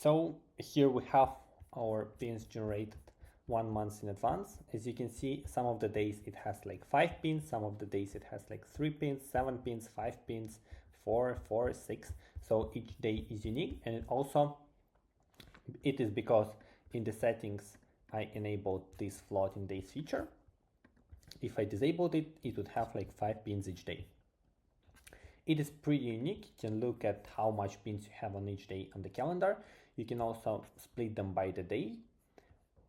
So here we have our pins generated 1 month in advance. As you can see, some of the days it has like 5 pins, some of the days it has like 3 pins, 7 pins, 5 pins, 4, 4, 6. So each day is unique, and it is because in the settings I enabled this floating days feature. If I disabled it, it would have like 5 pins each day. It is pretty unique. You can look at how much pins you have on each day on the calendar. You can also split them by the day.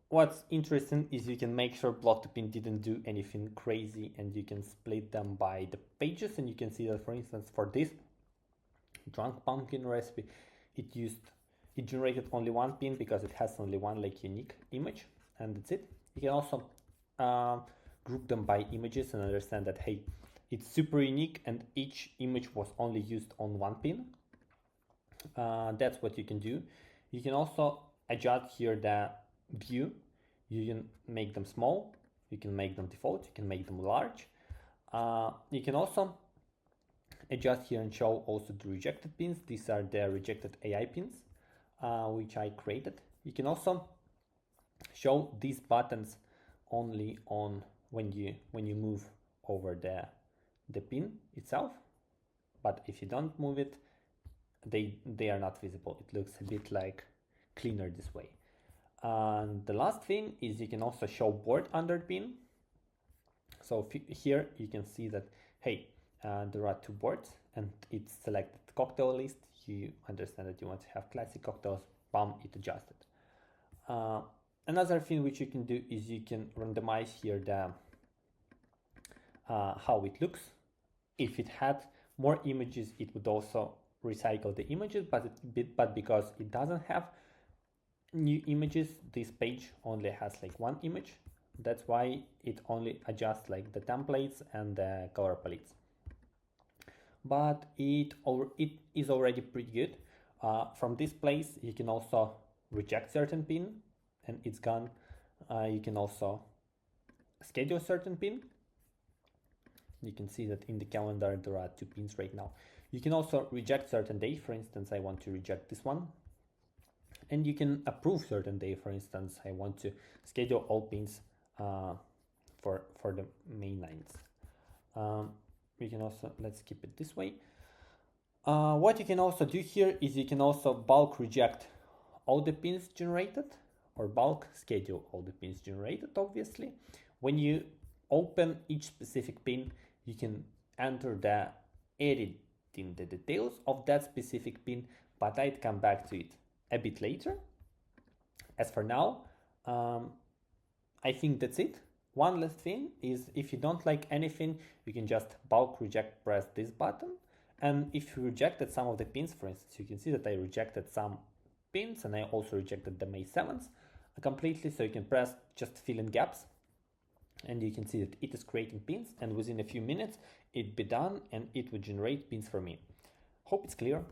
What's interesting is you can make sure BlogToPin didn't do anything crazy, and you can split them by the pages, and you can see that, for instance, for this drunk pumpkin recipe, it generated only 1 pin because it has only one like unique image, and that's it. You can also group them by images and understand that, hey, it's super unique and each image was only used on 1 pin. That's what you can do. You can also adjust here the view. You can make them small, you can make them default, you can make them large. You can also adjust here and show also the rejected pins. These are the rejected AI pins, which I created. You can also show these buttons only on when you move over the pin itself, but if you don't move it, they are not visible. It looks a bit like cleaner this way. And the last thing is you can also show board under pin. So here you can see that, hey, there are 2 boards and it's selected cocktail list. You understand that you want to have classic cocktails, bam, it adjusted. Another thing which you can do is you can randomize here the how it looks. If it had more images, it would also recycle the images, but because it doesn't have new images, this page only has like 1 image. That's why it only adjusts like the templates and the color palettes. But it is already pretty good. From this place, you can also reject certain pin and it's gone. You can also schedule certain pin. You can see that in the calendar there are 2 pins right now. You can also reject certain day. For instance, I want to reject this one. And you can approve certain day. For instance, I want to schedule all pins for the May 9th. We can also, let's keep it this way. What you can also do here is you can also bulk reject all the pins generated, or bulk schedule all the pins generated, obviously. When you open each specific pin, you can enter the editing the details of that specific pin, but I'd come back to it a bit later. As for now, I think that's it. One last thing is, if you don't like anything, you can just bulk reject, press this button. And if you rejected some of the pins, for instance, you can see that I rejected some pins and I also rejected the May 7th completely. So you can press just fill in gaps and you can see that it is creating pins, and within a few minutes it'd be done and it would generate pins for me. Hope it's clear.